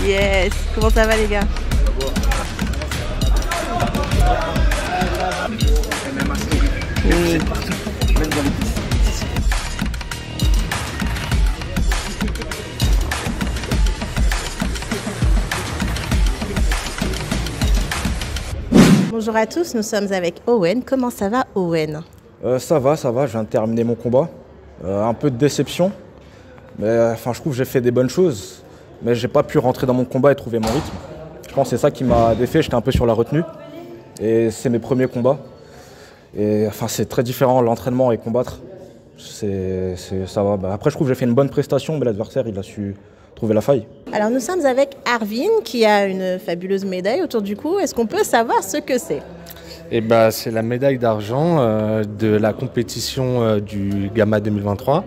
Yes. Comment ça va les gars? Oui. Bonjour à tous, nous sommes avec Owen. Comment ça va Owen? Ça va, je viens de terminer mon combat. Un peu de déception, mais je trouve que j'ai fait des bonnes choses, mais j'ai pas pu rentrer dans mon combat et trouver mon rythme. Je pense que c'est ça qui m'a défait, j'étais un peu sur la retenue. Et c'est mes premiers combats. Et c'est très différent, l'entraînement et combattre. Ça va. Après, je trouve que j'ai fait une bonne prestation, mais l'adversaire, il a su trouver la faille. Alors, nous sommes avec Arvin, qui a une fabuleuse médaille autour du cou. Est-ce qu'on peut savoir ce que c'est? C'est la médaille d'argent de la compétition du Gamma 2023.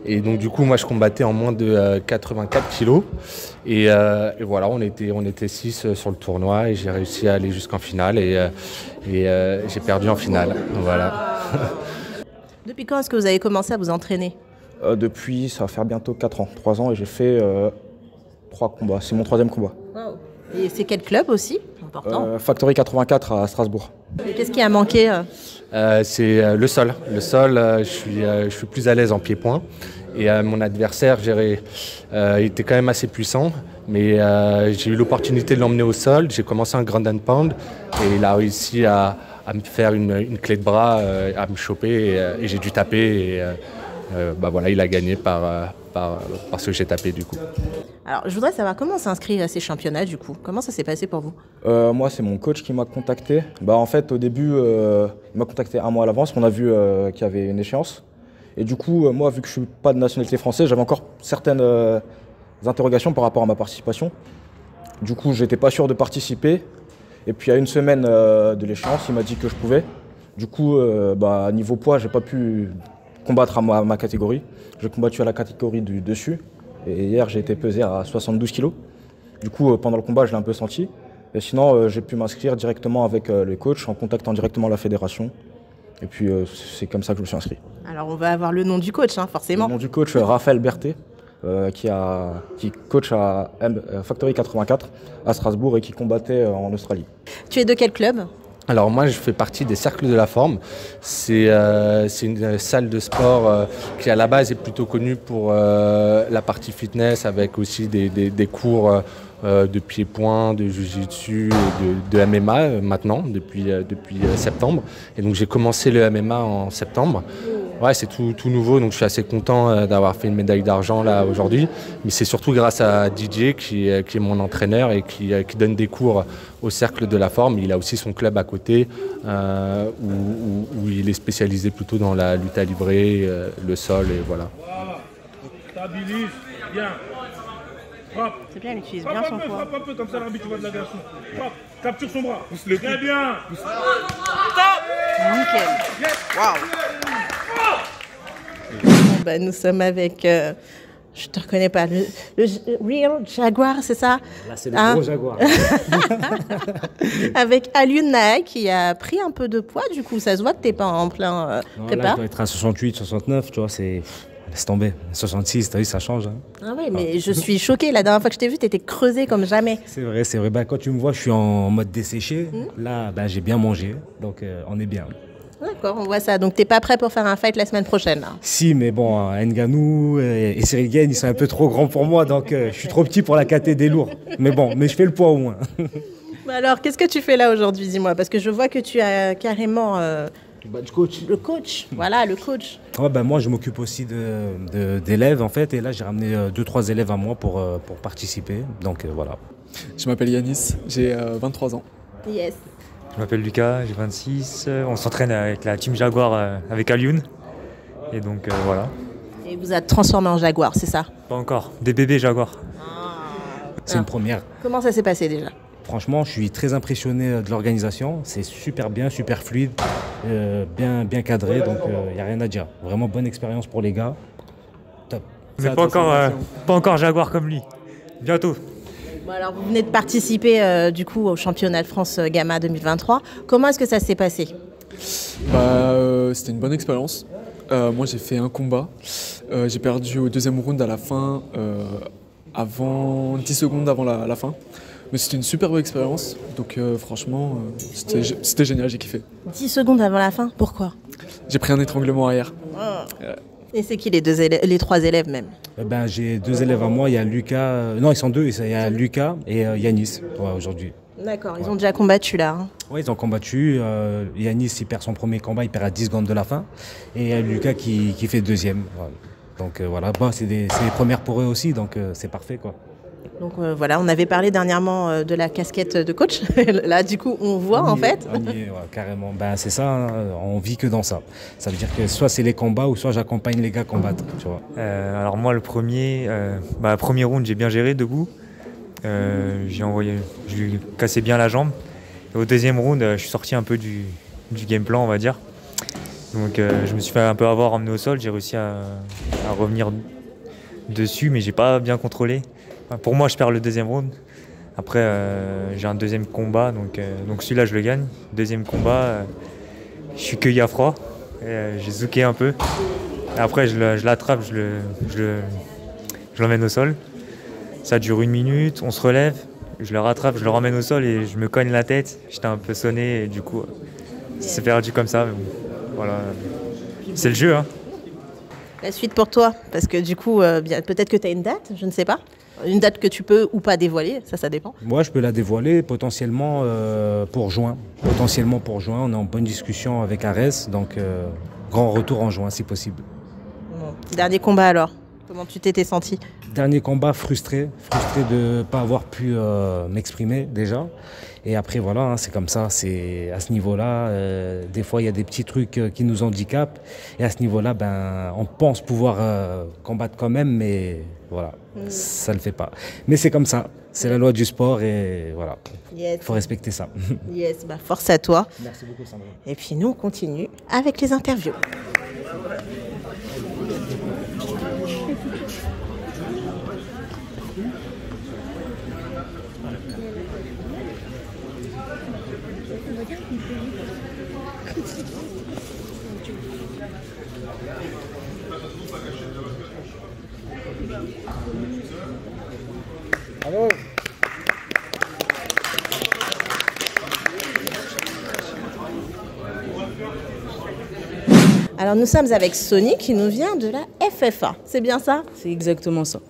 Et donc du coup, moi, je combattais en moins de 84 kilos. Et voilà, on était 6 sur le tournoi et j'ai réussi à aller jusqu'en finale et j'ai perdu en finale. Voilà. Depuis quand est-ce que vous avez commencé à vous entraîner? Depuis, ça va faire bientôt 4 ans, 3 ans et j'ai fait 3 combats. C'est mon 3e combat. Wow. Et c'est quel club aussi? Important. Factory 84 à Strasbourg. Et qu'est-ce qui a manqué? C'est le sol. Le sol, je suis plus à l'aise en pied-point. Et mon adversaire, il était quand même assez puissant. Mais j'ai eu l'opportunité de l'emmener au sol. J'ai commencé un ground and pound. Et il a réussi à me faire une clé de bras, à me choper. Et j'ai dû taper. Et voilà, il a gagné parce que j'ai tapé du coup. Alors, je voudrais savoir comment s'inscrire à ces championnats du coup. Comment ça s'est passé pour vous? Moi, c'est mon coach qui m'a contacté. En fait, au début, il m'a contacté un mois à l'avance. On a vu qu'il y avait une échéance. Et du coup, moi, vu que je ne suis pas de nationalité française, j'avais encore certaines interrogations par rapport à ma participation. Du coup, j'étais pas sûr de participer. Et puis, à une semaine de l'échéance, il m'a dit que je pouvais. Du coup, niveau poids, j'ai pas pu combattre à ma catégorie. J'ai combattu à la catégorie du dessus. Et hier, j'ai été pesé à 72 kg. Du coup, pendant le combat, je l'ai un peu senti. Et sinon, j'ai pu m'inscrire directement avec le coach en contactant directement la fédération. Et puis, c'est comme ça que je me suis inscrit. Alors, on va avoir le nom du coach, forcément. Le nom du coach, Raphaël Berthet, qui coach à Factory 84 à Strasbourg et qui combattait en Australie. Tu es de quel club? Alors moi, je fais partie des Cercles de la Forme. C'est une salle de sport qui à la base est plutôt connue pour la partie fitness avec aussi des cours de pied-point, de jiu-jitsu et de MMA maintenant depuis septembre. Et donc j'ai commencé le MMA en septembre. Ouais, c'est tout nouveau, donc je suis assez content d'avoir fait une médaille d'argent là aujourd'hui. Mais c'est surtout grâce à DJ qui est mon entraîneur et qui donne des cours au Cercle de la Forme. Il a aussi son club à côté où il est spécialisé plutôt dans la lutte à livrer, le sol et voilà. Stabilise, bien. Frappe. C'est bien, il utilise bien son poids. Frappe un peu comme ça, l'arbitre voit de l'agression. Frappe, capture son bras. Très bien. Nickel. Waouh. Nous sommes avec, je te reconnais pas, le Real Jaguar, c'est ça? Là, c'est le gros Jaguar. Avec Alioune Nahaye qui a pris un peu de poids, du coup, ça se voit que tu n'es pas en plein prépa. Là, je dois être à 68, 69, tu vois, c'est... Laisse tomber. 66, t'as vu, ça change. Hein. Ah oui, mais je suis choquée. La dernière fois que je t'ai vu, tu étais creusé comme jamais. C'est vrai, c'est vrai. Quand tu me vois, je suis en mode desséché. Là, j'ai bien mangé, donc on est bien. D'accord, on voit ça. Donc, t'es pas prêt pour faire un fight la semaine prochaine là? Si, mais bon, Ngannou et Cyril Gane, ils sont un peu trop grands pour moi, donc je suis trop petit pour la caté des lourds. Mais bon, je fais le poids au moins. Alors, qu'est-ce que tu fais là aujourd'hui, dis-moi? Parce que je vois que tu as carrément... Du coach. Le coach, voilà, le coach. Ouais, moi, je m'occupe aussi d'élèves, en fait. Et là, j'ai ramené 2-3 élèves à moi pour participer. Donc, voilà. Je m'appelle Yanis, j'ai 23 ans. Yes. Je m'appelle Lucas, j'ai 26. On s'entraîne avec la team Jaguar, avec Alioune. Et donc, voilà. Et vous êtes transformé en Jaguar, c'est ça? Pas encore. Des bébés Jaguar. C'est une première. Comment ça s'est passé déjà? Franchement, je suis très impressionné de l'organisation. C'est super bien, super fluide, bien cadré, donc il n'y a rien à dire. Vraiment bonne expérience pour les gars. Top. Vous n'êtes pas encore Jaguar comme lui. Bientôt. Bon, alors, vous venez de participer du coup au championnat de France Gamma 2023. Comment est-ce que ça s'est passé? C'était une bonne expérience. Moi, j'ai fait un combat. J'ai perdu au deuxième round à la fin, avant 10 secondes avant la fin. Mais c'était une superbe expérience. Donc franchement, c'était génial, j'ai kiffé. 10 secondes avant la fin, pourquoi? J'ai pris un étranglement arrière. Et c'est qui les 3 élèves même? J'ai 2 élèves à moi, il y a Lucas, non ils sont 2, il y a Lucas et Yanis aujourd'hui. D'accord, ils ont déjà combattu là. Hein. Oui, ils ont combattu. Yanis, il perd son premier combat, il perd à 10 secondes de la fin. Et il y a Lucas qui fait deuxième. Voilà. Donc voilà, c'est les premières pour eux aussi, donc c'est parfait quoi. Donc voilà, on avait parlé dernièrement de la casquette de coach. Là, du coup, on voit en fait. On y est, carrément. C'est ça, hein, on vit que dans ça. Ça veut dire que soit c'est les combats ou soit j'accompagne les gars combattre. Tu vois. Alors moi, le premier round, j'ai bien géré debout. Je lui cassais bien la jambe. Et au deuxième round, je suis sorti un peu du game plan, on va dire. Donc je me suis fait un peu avoir, emmené au sol. J'ai réussi à revenir dessus, mais j'ai pas bien contrôlé. Pour moi, je perds le deuxième round. Après, j'ai un deuxième combat, donc celui-là, je le gagne. Deuxième combat, je suis cueilli à froid. J'ai zouké un peu. Et après, je l'attrape, je l'emmène au sol. Ça dure 1 minute, on se relève, je le rattrape, je le ramène au sol et je me cogne la tête. J'étais un peu sonné et du coup, c'est perdu comme ça. Mais bon, voilà, c'est le jeu. Hein. La suite pour toi, parce que du coup, peut-être que tu as une date, je ne sais pas. Une date que tu peux ou pas dévoiler, ça dépend. Moi, je peux la dévoiler potentiellement pour juin. Potentiellement pour juin, on est en bonne discussion avec Arès, donc grand retour en juin si possible. Bon. Dernier combat alors, comment tu t'étais senti? Dernier combat, frustré de ne pas avoir pu m'exprimer déjà. Et après, voilà, hein, c'est comme ça, c'est à ce niveau-là. Des fois, il y a des petits trucs qui nous handicapent. Et à ce niveau-là, on pense pouvoir combattre quand même, mais voilà, ça ne le fait pas. Mais c'est comme ça, c'est la loi du sport et voilà, il faut respecter ça. Yes, force à toi. Merci beaucoup, Sandrine. Et puis nous, on continue avec les interviews. Allô. Alors nous sommes avec Sony qui nous vient de la FFA, c'est bien ça? C'est exactement ça.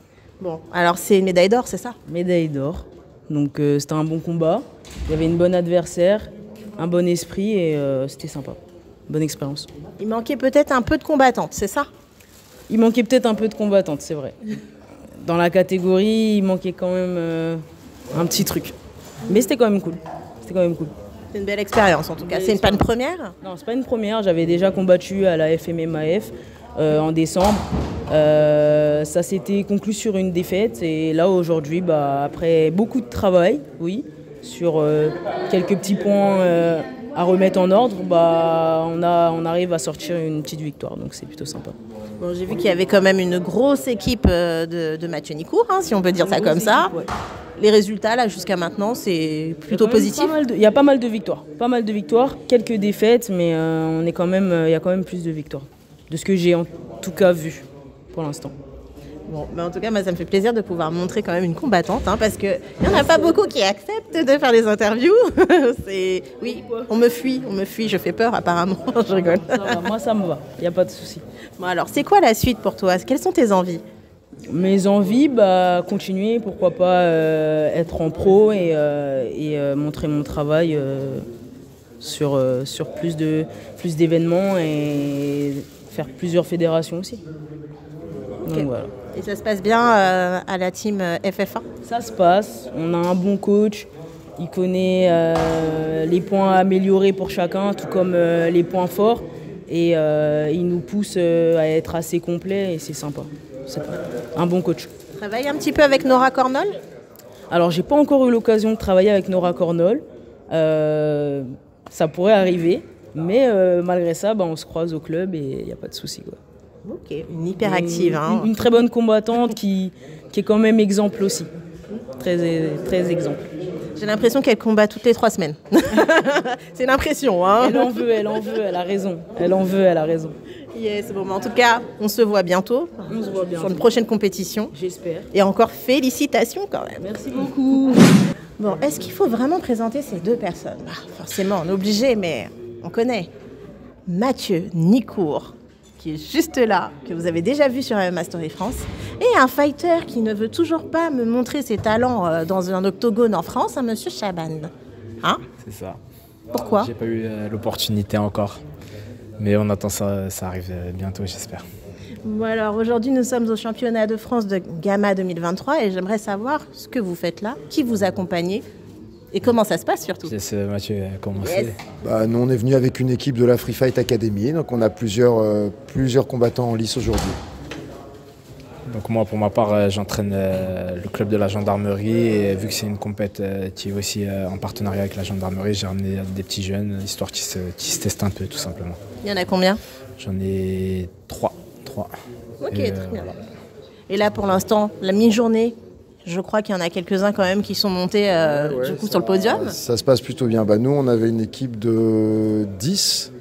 Bon, alors c'est une médaille d'or, c'est ça? Médaille d'or. Donc c'était un bon combat. Il y avait une bonne adversaire, un bon esprit et c'était sympa. Bonne expérience. Il manquait peut-être un peu de combattantes, c'est ça? Il manquait peut-être un peu de combattantes, c'est vrai. Dans la catégorie, il manquait quand même un petit truc. Mais c'était quand même cool. C'est une belle expérience en tout cas. C'est pas une première? Non, c'est pas une première. J'avais déjà combattu à la FMMAF en décembre. Ça s'était conclu sur une défaite. Et là, aujourd'hui, après beaucoup de travail, oui, sur quelques petits points à remettre en ordre, on arrive à sortir une petite victoire. Donc c'est plutôt sympa. Bon, j'ai vu qu'il y avait quand même une grosse équipe de Mathieu Nicourt, hein, si on peut dire ça comme ça. Ouais. Les résultats, là, jusqu'à maintenant, c'est plutôt positif. Il y a pas mal de victoires. Quelques défaites, mais il y a quand même plus de victoires. De ce que j'ai en tout cas vu pour l'instant. Bon, en tout cas, moi, ça me fait plaisir de pouvoir montrer quand même une combattante, hein, parce qu'il n'y en a pas beaucoup qui acceptent de faire des interviews. Oui, on me fuit, je fais peur apparemment, je rigole. Ça va, moi, ça me va, il n'y a pas de souci. Bon, alors, c'est quoi la suite pour toi? Quelles sont tes envies? Mes envies, continuer, pourquoi pas être en pro et montrer mon travail sur plus d'événements et faire plusieurs fédérations aussi. Okay. Donc, voilà. Et ça se passe bien à la team FFA? Ça se passe, on a un bon coach, il connaît les points à améliorer pour chacun, tout comme les points forts. Et il nous pousse à être assez complet et c'est sympa. C'est un bon coach. Tu travailles un petit peu avec Nora Cornol? Alors, j'ai pas encore eu l'occasion de travailler avec Nora Cornol. Ça pourrait arriver, mais malgré ça, on se croise au club et il n'y a pas de souci. Ok, une hyper active. Une très bonne combattante qui est quand même exemple aussi. Très exemple. J'ai l'impression qu'elle combat toutes les 3 semaines. C'est l'impression. Hein. Elle en veut, elle a raison. Elle en veut, elle a raison. Yes, bon, en tout cas, on se voit bientôt. On se voit bientôt. Sur une prochaine compétition. J'espère. Et encore félicitations quand même. Merci beaucoup. Bon, est-ce qu'il faut vraiment présenter ces deux personnes? Forcément, on est obligé, mais on connaît. Mathieu Nicourt, qui est juste là, que vous avez déjà vu sur MMA Story France, et un fighter qui ne veut toujours pas me montrer ses talents dans un octogone en France, monsieur Chaban. Hein? C'est ça. Pourquoi? J'ai pas eu l'opportunité encore. Mais on attend ça arrive bientôt, j'espère. Bon, alors aujourd'hui, nous sommes au championnat de France de Gamma 2023 et j'aimerais savoir ce que vous faites là, qui vous accompagnez et comment ça se passe surtout. Je laisse Mathieu commencer. Yes. Nous, on est venu avec une équipe de la Free Fight Academy, donc on a plusieurs combattants en lice aujourd'hui. Donc moi, pour ma part, j'entraîne le club de la gendarmerie et vu que c'est une compétition aussi en partenariat avec la gendarmerie, j'ai ramené des petits jeunes, histoire qu'ils se testent un peu tout simplement. Il y en a combien? J'en ai trois. Ok, très bien. Et là, pour l'instant, la mi-journée, je crois qu'il y en a quelques-uns quand même qui sont montés du coup sur le podium. Ça se passe plutôt bien. Nous, on avait une équipe de 10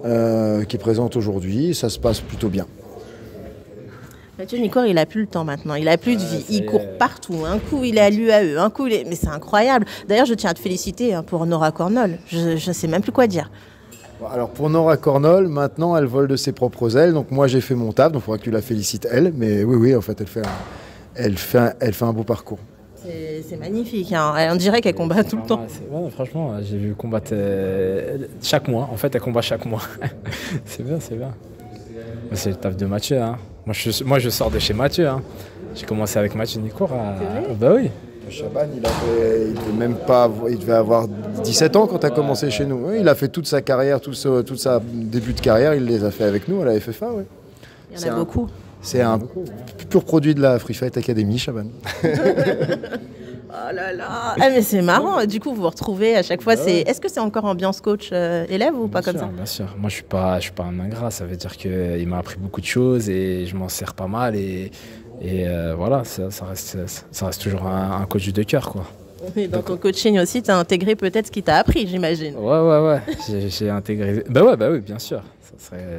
qui est présente aujourd'hui. Ça se passe plutôt bien. Mathieu Nicourt, il a plus le temps maintenant, il a plus de vie, il court partout. Un coup, il est à l'UAE, un coup, mais c'est incroyable. D'ailleurs, je tiens à te féliciter pour Nora Cornol. Je ne sais même plus quoi dire. Alors pour Nora Cornol, maintenant, elle vole de ses propres ailes. Donc moi, j'ai fait mon taf, donc il faudra que tu la félicites elle. Mais oui, en fait, elle fait un beau parcours. C'est magnifique, hein. On dirait qu'elle combat tout le temps. Ouais, franchement, j'ai vu combattre chaque mois. En fait, elle combat chaque mois. C'est bien. C'est le taf de Mathieu. Hein. Moi, je sors de chez Mathieu. Hein. J'ai commencé avec Mathieu Nicourt. Bah oui. Chaban, il devait avoir 17 ans quand tu as commencé chez nous. Oui, il a fait toute sa carrière, tout sa début de carrière, il les a fait avec nous à la FFA. Ouais. Il y en a beaucoup. C'est un pur produit de la Free Fight Academy, Chaban. Oh là là, mais c'est marrant. Du coup, vous vous retrouvez à chaque fois. Est-ce que c'est encore ambiance coach élève ou pas comme ça? Bien sûr. Moi, je suis pas un ingrat. Ça veut dire qu'il m'a appris beaucoup de choses et je m'en sers pas mal. Et voilà, ça reste toujours un coach de cœur, quoi. Et dans ton coaching aussi, tu as intégré peut-être ce qu'il t'a appris, j'imagine. Ouais. J'ai intégré. Bah oui, bien sûr.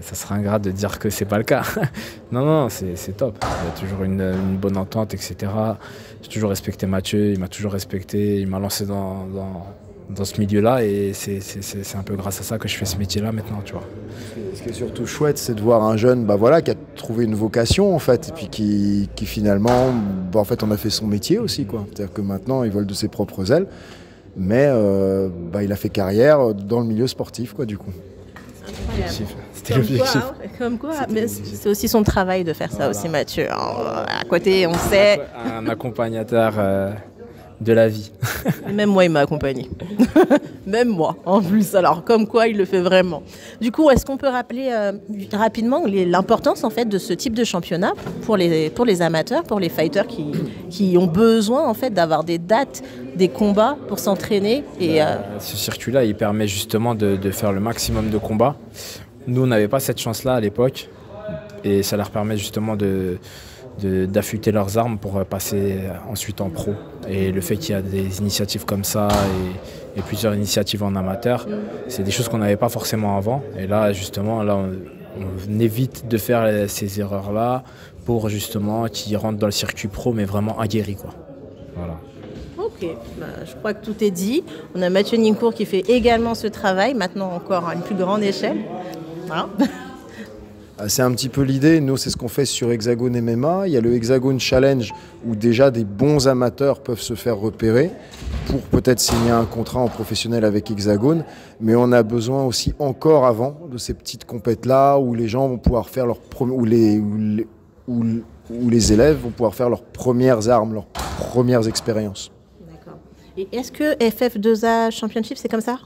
Ça serait ingrat de dire que c'est pas le cas. Non, c'est top. Il y a toujours une bonne entente, etc. J'ai toujours respecté Mathieu, il m'a toujours respecté, il m'a lancé dans ce milieu-là et c'est un peu grâce à ça que je fais ce métier-là maintenant, tu vois. Ce qui est surtout chouette, c'est de voir un jeune qui a trouvé une vocation en fait, et puis qui finalement, en fait, on a fait son métier aussi, quoi. C'est-à-dire que maintenant, il vole de ses propres ailes, mais il a fait carrière dans le milieu sportif, quoi, du coup. C'était l'objectif. Comme quoi, mais c'est aussi son travail de faire ça aussi, Mathieu. À côté, on sait. Un accompagnateur de la vie. Même moi, il m'a accompagné. Même moi, en plus. Alors, comme quoi, il le fait vraiment. Du coup, est-ce qu'on peut rappeler rapidement l'importance en fait de ce type de championnat pour les amateurs, pour les fighters qui ont besoin en fait d'avoir des dates, des combats pour s'entraîner et Ce circuit-là, il permet justement de faire le maximum de combats. Nous, on n'avait pas cette chance-là à l'époque et ça leur permet justement d'affûter leurs armes pour passer ensuite en pro. Et le fait qu'il y a des initiatives comme ça et plusieurs initiatives en amateur, c'est des choses qu'on n'avait pas forcément avant. Et là, justement, on évite de faire ces erreurs-là pour justement qu'ils rentrent dans le circuit pro, mais vraiment aguerris, quoi. Voilà. Ok, je crois que tout est dit. On a Mathieu Nicourt qui fait également ce travail, maintenant encore à une plus grande échelle. Voilà. C'est un petit peu l'idée, nous c'est ce qu'on fait sur Hexagone MMA, il y a le Hexagone Challenge où déjà des bons amateurs peuvent se faire repérer pour peut-être signer un contrat en professionnel avec Hexagone, mais on a besoin aussi encore avant de ces petites compètes-là où les gens vont pouvoir faire où les élèves vont pouvoir faire leurs premières armes, leurs premières expériences. D'accord. Et est-ce que FF2A Championship c'est comme ça ?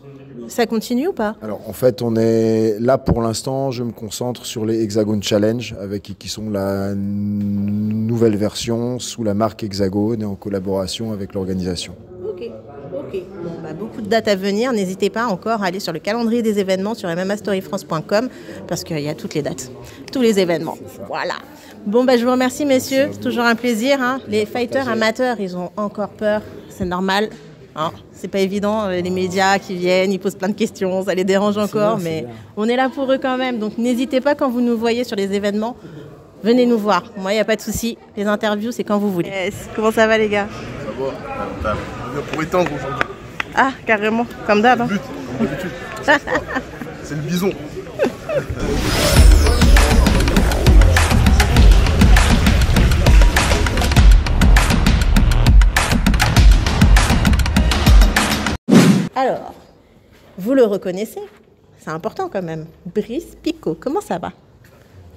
Ça continue ou pas ? Alors en fait, on est là pour l'instant, je me concentre sur les Hexagone Challenge qui sont la nouvelle version sous la marque Hexagone et en collaboration avec l'organisation. Ok. Bon, beaucoup de dates à venir, n'hésitez pas encore à aller sur le calendrier des événements sur mmastoryfrance.com parce qu'il y a toutes les dates, tous les événements. Voilà. Bon, je vous remercie messieurs, c'est toujours un plaisir. Hein. Les fighters amateurs, ils ont encore peur, c'est normal. Hein, c'est pas évident, les médias qui viennent, ils posent plein de questions, ça les dérange encore, mais on est là pour eux quand même. Donc n'hésitez pas quand vous nous voyez sur les événements, venez nous voir. Moi, il n'y a pas de souci. Les interviews, c'est quand vous voulez. Yes. Comment ça va, les gars? Ça va. On vient pour étendre aujourd'hui. Ah, carrément, comme d'hab. Hein. L'habitude. C'est le bison. Alors, vous le reconnaissez, c'est important quand même. Brice Picot, comment ça va?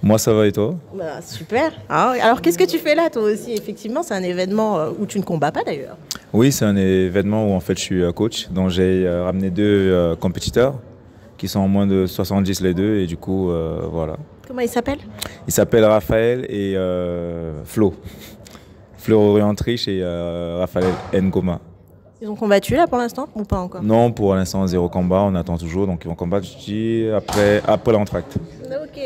Moi ça va et toi? Bah, super. Ah, alors qu'est-ce que tu fais là toi aussi? Effectivement, c'est un événement où tu ne combats pas d'ailleurs. Oui, c'est un événement où en fait je suis coach, donc j'ai ramené deux compétiteurs qui sont en moins de 70 les deux et du coup voilà. Comment ils s'appellent? Ils s'appellent Raphaël et Flo. Flo Orientrich et Raphaël Ngoma. Ils ont combattu là pour l'instant ou pas encore? Non, pour l'instant 0 combat, on attend toujours, donc ils vont combattre je dis, après l'entracte. Ok,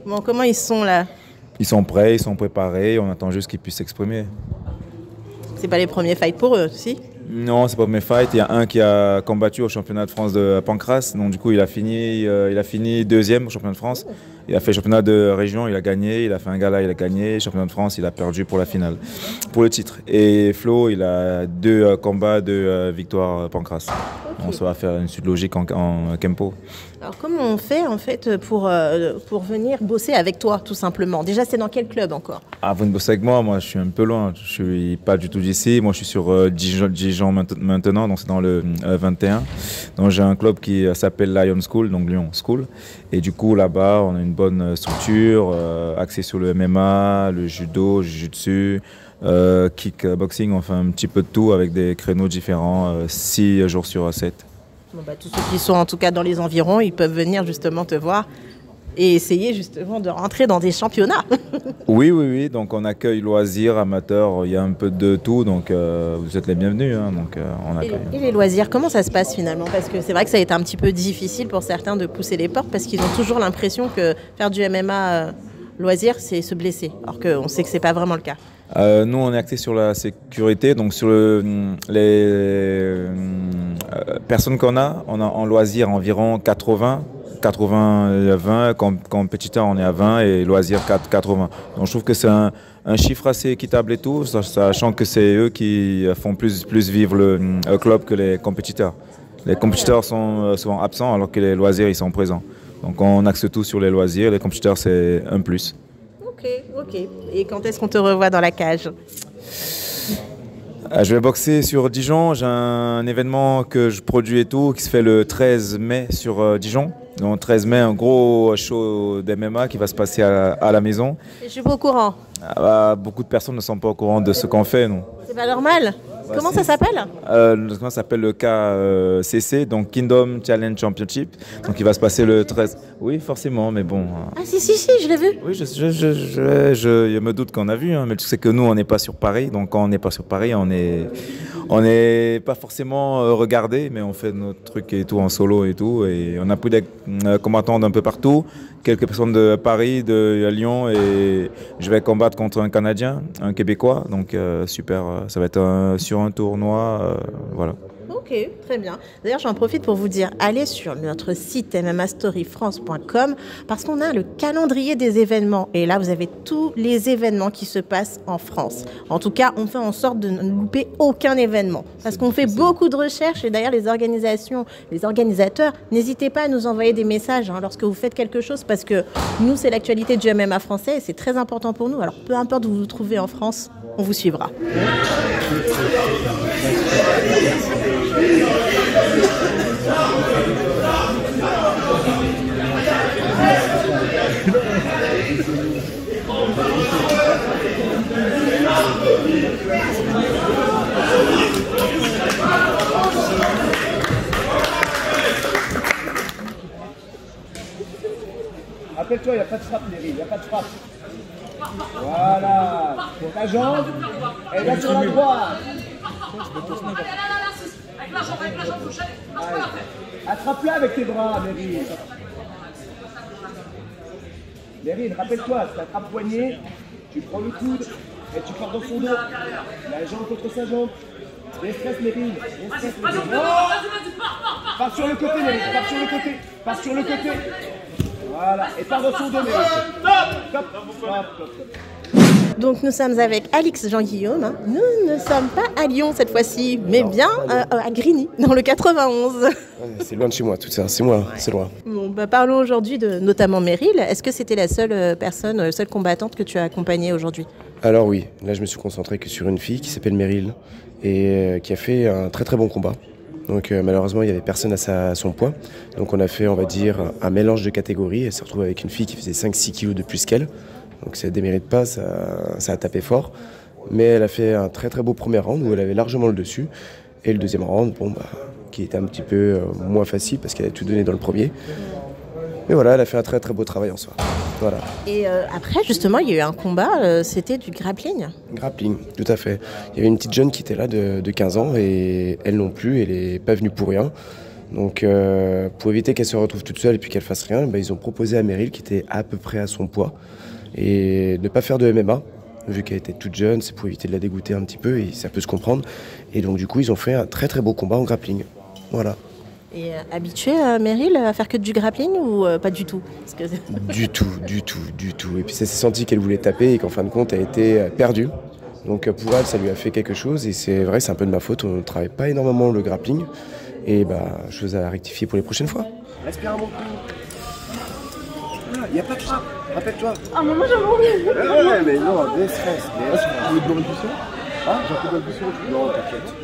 bon comment ils sont là? Ils sont prêts, ils sont préparés, on attend juste qu'ils puissent s'exprimer. C'est pas les premiers fights pour eux, si? Non, c'est pas mes fights. Il y a un qui a combattu au championnat de France de Pancras. Donc du coup, il a fini deuxième au championnat de France. Il a fait le championnat de région, il a gagné. Il a fait un gala, il a gagné. Championnat de France, il a perdu pour la finale, pour le titre. Et Flo, il a 2 combats, 2 victoires Pancras. Okay. On va faire une suite logique en Kempo. Alors comment on fait en fait pour venir bosser avec toi tout simplement? Déjà c'est dans quel club encore? Ah, vous venez bosser avec moi, je suis un peu loin, je suis pas du tout d'ici. Moi je suis sur Dijon maintenant, donc c'est dans le 21. Donc j'ai un club qui s'appelle Lion School, donc Lyon School. Et du coup là-bas on a une bonne structure axée sur le MMA, le judo, le jiu-jitsu, kickboxing, on fait un petit peu de tout avec des créneaux différents 6 jours sur 7. Bon, bah, tous ceux qui sont en tout cas dans les environs, ils peuvent venir justement te voir et essayer justement de rentrer dans des championnats. Oui, donc on accueille loisirs, amateurs, il y a un peu de tout, donc vous êtes les bienvenus. Hein, donc, on accueille. Et les loisirs, comment ça se passe finalement? Parce que c'est vrai que ça a été un petit peu difficile pour certains de pousser les portes parce qu'ils ont toujours l'impression que faire du MMA loisir, c'est se blesser, alors qu'on sait que c'est pas vraiment le cas. Nous, on est axé sur la sécurité, donc sur les personnes qu'on a en loisir environ 80, 20, compétiteurs on est à 20 et loisirs 80. Donc je trouve que c'est un chiffre assez équitable et tout, sachant que c'est eux qui font plus vivre le club que les compétiteurs. Les compétiteurs sont souvent absents alors que les loisirs ils sont présents. Donc on axe tout sur les loisirs, les compétiteurs c'est un plus. Ok. Et quand est-ce qu'on te revoit dans la cage? Je vais boxer sur Dijon. J'ai un événement que je produis et tout qui se fait le 13 mai sur Dijon. Donc 13 mai, un gros show d'MMA qui va se passer à la maison. Et je suis pas au courant. Beaucoup de personnes ne sont pas au courant de ce qu'on fait, nous. C'est pas normal. Comment ça s'appelle? Ça s'appelle le KCC, donc Kingdom Challenge Championship. Donc il va se passer le 13. Oui, forcément, mais bon. Ah si, je l'ai vu. Oui, je me doute qu'on a vu, hein, mais tu sais que nous, on n'est pas sur Paris. Donc quand on n'est pas sur Paris, on n'est pas forcément regardé, mais on fait notre truc et tout en solo et tout. Et on a pris des combattants d'un peu partout, quelques personnes de Paris, de Lyon, et je vais combattre contre un Canadien, un Québécois. Donc super, ça va être sur un tournoi, voilà. Ok, très bien. D'ailleurs, j'en profite pour vous dire, allez sur notre site mmastoryfrance.com parce qu'on a le calendrier des événements. Et là, vous avez tous les événements qui se passent en France. En tout cas, on fait en sorte de ne louper aucun événement. Parce qu'on fait beaucoup de recherches. Et d'ailleurs, les organisateurs, n'hésitez pas à nous envoyer des messages lorsque vous faites quelque chose. Parce que nous, c'est l'actualité du MMA français et c'est très important pour nous. Alors, peu importe où vous vous trouvez en France, on vous suivra. Rappelle-toi, il n'y a pas de frappe, Léry, il n'y a pas de frappe. Voilà. Pour ta jambe, elle va sur la droite. Avec la jambe gauche, attrape-la avec tes bras, Léry. Léry, rappelle-toi, tu attrapes poignet, tu prends le coude et tu pars dans son dos. La jambe contre sa jambe. Stress, Meryl. Pars sur le côté, Meryl. Pars sur le côté. Voilà. Et pars dans son dos, Meryl. Stop. Donc nous sommes avec Alix Jean-Guillaume. Hein. Nous ne sommes pas à Lyon cette fois-ci, mais bien à Grigny, dans le 91. Ouais, c'est loin de chez moi, tout ça. C'est moi, c'est loin. Bon, parlons aujourd'hui de notamment Meryl. Est-ce que c'était la seule personne, seule combattante que tu as accompagnée aujourd'hui? Alors oui, là je me suis concentré que sur une fille qui s'appelle Meryl et qui a fait un très très bon combat. Donc malheureusement il n'y avait personne à son poids. Donc on a fait, on va dire, un mélange de catégories. Elle s'est retrouvée avec une fille qui faisait 5-6 kilos de plus qu'elle. Donc ça ne démérite pas, ça a tapé fort. Mais elle a fait un très très beau premier round où elle avait largement le dessus. Et le deuxième round, qui était un petit peu moins facile parce qu'elle a tout donné dans le premier. Mais voilà, elle a fait un très très beau travail en soi. Voilà. Et après, justement, il y a eu un combat, c'était du grappling. Grappling, tout à fait. Il y avait une petite jeune qui était là de 15 ans et elle non plus, elle n'est pas venue pour rien. Donc pour éviter qu'elle se retrouve toute seule et puis qu'elle fasse rien, ils ont proposé à Meryl, qui était à peu près à son poids, et de ne pas faire de MMA. Vu qu'elle était toute jeune, c'est pour éviter de la dégoûter un petit peu et ça peut se comprendre. Et donc du coup, ils ont fait un très très beau combat en grappling. Voilà. Et habitué, Meryl, à faire que du grappling ou pas du tout? Parce que... Du tout. Et puis ça s'est senti qu'elle voulait taper et qu'en fin de compte, elle était perdue. Donc pour elle, ça lui a fait quelque chose et c'est vrai, c'est un peu de ma faute. On ne travaille pas énormément le grappling et chose à rectifier pour les prochaines fois. Respire un bon coup. Il n'y a pas de frappe, rappelle-toi. Ah, maman, j'ai envie. Ouais, mais non, déstress. Tu veux de l'ambition? Ah, j'ai un peu d'ambition. Non, t'inquiète.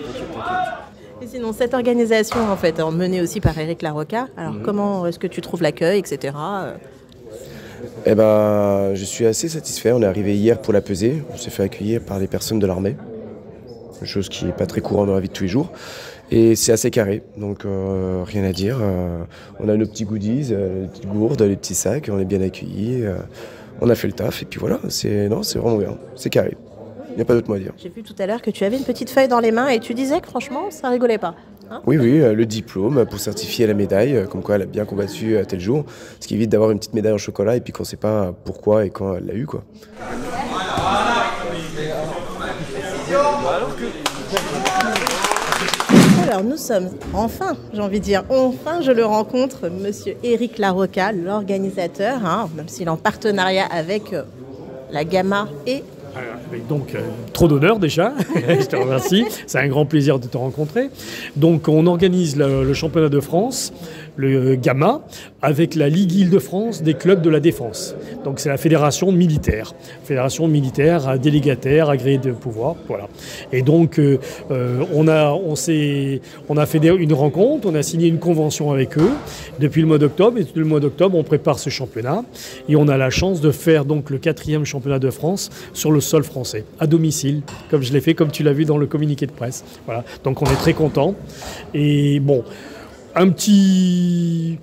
Et sinon, cette organisation, en fait, menée aussi par Éric Larocca, alors comment est-ce que tu trouves l'accueil, etc. Je suis assez satisfait. On est arrivé hier pour la pesée. On s'est fait accueillir par les personnes de l'armée. Chose qui n'est pas très courante dans la vie de tous les jours. Et c'est assez carré, donc rien à dire. On a nos petits goodies, les petites gourdes, les petits sacs, on est bien accueillis. On a fait le taf et puis voilà, c'est vraiment bien, c'est carré. Il n'y a pas d'autre mot à dire. J'ai vu tout à l'heure que tu avais une petite feuille dans les mains et tu disais que franchement, ça rigolait pas. Hein? Oui, le diplôme pour certifier la médaille, comme quoi elle a bien combattu tel jour. Ce qui évite d'avoir une petite médaille en chocolat et puis qu'on ne sait pas pourquoi et quand elle l'a eu, quoi. Alors nous sommes enfin, j'ai envie de dire, enfin je le rencontre, monsieur Éric Larocca, l'organisateur, même s'il est en partenariat avec la Gamma et... Donc, trop d'honneur déjà, je te remercie, c'est un grand plaisir de te rencontrer. Donc, on organise le championnat de France, le Gamma, avec la Ligue Île-de-France des clubs de la défense. Donc, c'est la fédération militaire à délégataire, agréé de pouvoir, voilà. Et donc, on a fait une rencontre, on a signé une convention avec eux depuis le mois d'octobre, et depuis le mois d'octobre, on prépare ce championnat, et on a la chance de faire donc le 4e championnat de France sur le sol français, à domicile, comme je l'ai fait, comme tu l'as vu dans le communiqué de presse. Voilà. Donc on est très contents. Et bon, un petit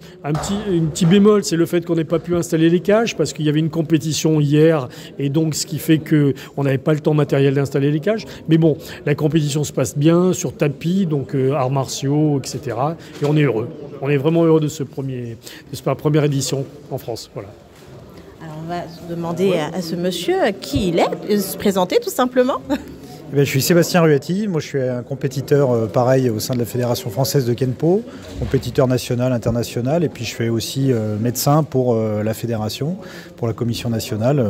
bémol, c'est le fait qu'on n'ait pas pu installer les cages, parce qu'il y avait une compétition hier, et donc ce qui fait qu'on n'avait pas le temps matériel d'installer les cages. Mais bon, la compétition se passe bien, sur tapis, donc arts martiaux, etc. Et on est heureux. On est vraiment heureux de cette première édition en France. Voilà. Alors on va demander à ce monsieur qui il est, se présenter tout simplement. Je suis Sébastien Ruati, moi je suis un compétiteur pareil au sein de la Fédération française de Kenpo, compétiteur national, international, et puis je fais aussi médecin pour la fédération, pour la commission nationale,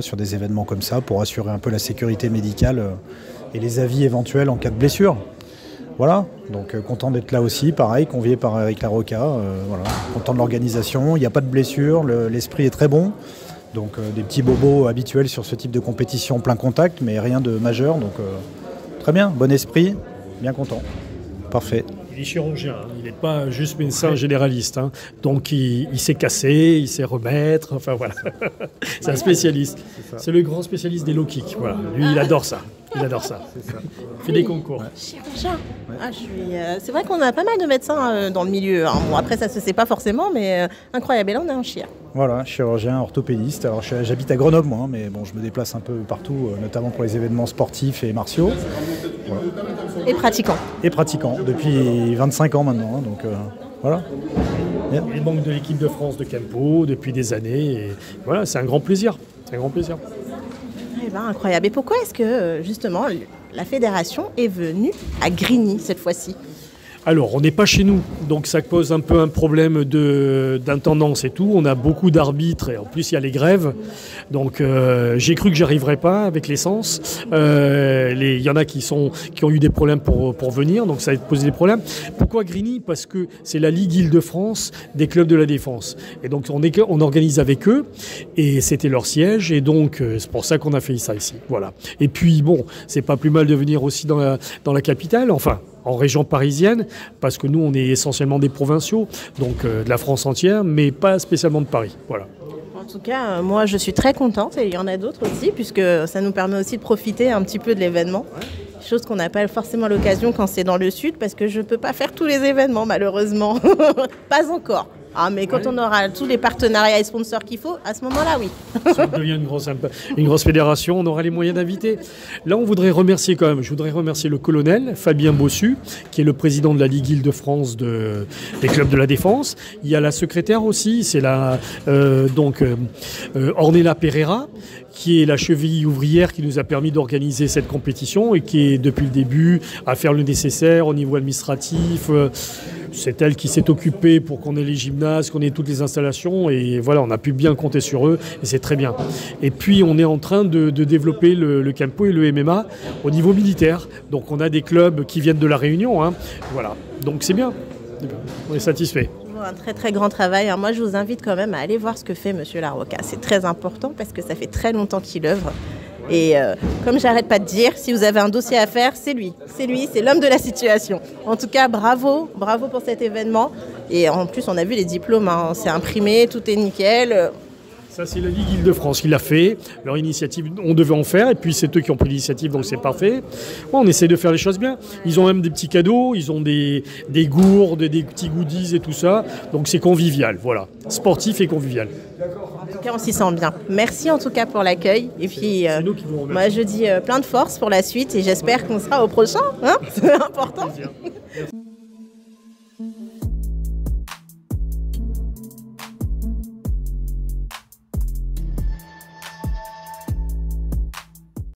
sur des événements comme ça, pour assurer un peu la sécurité médicale et les avis éventuels en cas de blessure. Voilà, donc content d'être là aussi, pareil, convié par Éric Larocca, content de l'organisation, il n'y a pas de blessure, l'esprit est très bon, donc des petits bobos habituels sur ce type de compétition plein contact, mais rien de majeur, donc très bien, bon esprit, bien content, parfait. Il est chirurgien, il n'est pas juste médecin généraliste, donc il sait casser, il sait remettre, enfin voilà, c'est un spécialiste, c'est le grand spécialiste des low kicks, voilà, lui il adore ça. Il adore ça. Il fait des concours. Chirurgien. C'est vrai qu'on a pas mal de médecins dans le milieu. Bon, après, ça se sait pas forcément, mais incroyable. Et là, on a un chien. Voilà, chirurgien, orthopédiste. Alors, j'habite à Grenoble, moi, mais bon, je me déplace un peu partout, notamment pour les événements sportifs et martiaux. Voilà. Et pratiquant. Et pratiquant, depuis 25 ans maintenant. Donc, voilà. Il manque de l'équipe de France de Kenpo depuis des années. Et voilà, c'est un grand plaisir. C'est un grand plaisir. Eh ben, incroyable. Et pourquoi est-ce que, justement, la fédération est venue à Grigny cette fois-ci. Alors, on n'est pas chez nous, donc ça pose un peu un problème d'intendance et tout. On a beaucoup d'arbitres et en plus il y a les grèves. Donc j'ai cru que j'arriverais pas avec l'essence. Il y en a qui ont eu des problèmes pour venir, donc ça a posé des problèmes. Pourquoi Grigny? Parce que c'est la Ligue Île-de-France des clubs de la défense. Et donc on organise avec eux et c'était leur siège et donc c'est pour ça qu'on a fait ça ici. Voilà. Et puis bon, c'est pas plus mal de venir aussi dans la capitale, enfin en région parisienne, parce que nous, on est essentiellement des provinciaux, donc de la France entière, mais pas spécialement de Paris. Voilà. En tout cas, moi, je suis très contente, et il y en a d'autres aussi, puisque ça nous permet aussi de profiter un petit peu de l'événement. Chose qu'on n'a pas forcément l'occasion quand c'est dans le sud, parce que je ne peux pas faire tous les événements, malheureusement. Pas encore. Ah, mais quand on aura tous les partenariats et sponsors qu'il faut, à ce moment-là, oui. Si on devient une grosse fédération, on aura les moyens d'inviter. Là, on voudrait remercier quand même, je voudrais remercier le colonel Fabien Bossu, qui est le président de la Ligue Île-de-France des clubs de la défense. Il y a la secrétaire aussi, c'est Ornella Pereira, qui est la cheville ouvrière qui nous a permis d'organiser cette compétition et qui est depuis le début à faire le nécessaire au niveau administratif. C'est elle qui s'est occupée pour qu'on ait les gymnases, qu'on ait toutes les installations et voilà, on a pu bien compter sur eux et c'est très bien. Et puis on est en train de développer le Kenpo et le MMA au niveau militaire. Donc on a des clubs qui viennent de la Réunion, hein. Voilà, donc c'est bien, on est satisfait. Un très très grand travail. Alors moi je vous invite quand même à aller voir ce que fait Monsieur Larocca. C'est très important parce que ça fait très longtemps qu'il œuvre. Et comme j'arrête pas de dire, si vous avez un dossier à faire, c'est lui. C'est lui, c'est l'homme de la situation. En tout cas, bravo pour cet événement. Et en plus, on a vu les diplômes, hein. C'est imprimé, tout est nickel. Ça, c'est la Ligue Île-de-France qui l'a fait. Leur initiative, on devait en faire. Et puis, c'est eux qui ont pris l'initiative, donc c'est parfait. Bon, on essaie de faire les choses bien. Ils ont même des petits cadeaux. Ils ont des gourdes, des petits goodies et tout ça. Donc, c'est convivial. Voilà. Sportif et convivial. En tout cas, on s'y sent bien. Merci en tout cas pour l'accueil. Et puis, moi, je dis plein de force pour la suite. Et j'espère qu'on sera au prochain. Hein, c'est important.